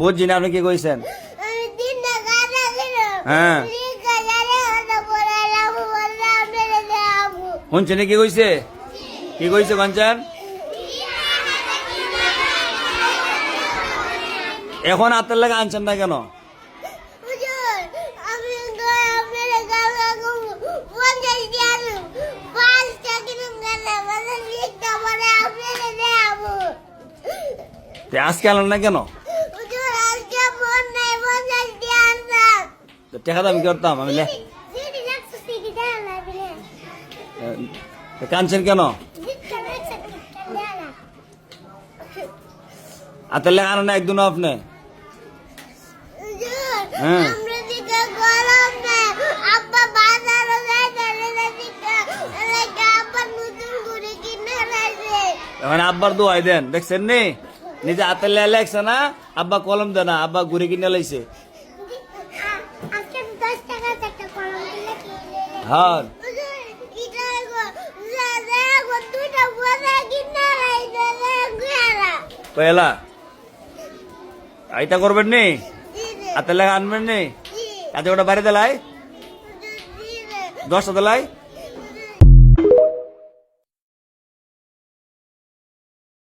বুঝছি না, আপনি কি কইছেন? হ্যাঁ শুনছেন কি কইছে? কি কইছে কঞ্চান? এখন হাতের লাগে আনছেন না কেন? আজকে আনলেন না কেন? টাকা দাম কি করতাম আমি? কানছেন কেন? হাতের লেখা আনেন না একদিন আপনি? হ্যাঁ এখন আব্বার দোয়াই দেন, দেখছেন নি? নিজে হাতের লেখা লেখছে না, আব্বা কলম দেয় না, আব্বা ঘুরে কিনে লাইছে। হ্যাঁ পয়লা আইটা করবেন নি, হাতের লেখা আনবেন নি, কাজে ওটা বাড়ি দেলাই 10টা দেলাই।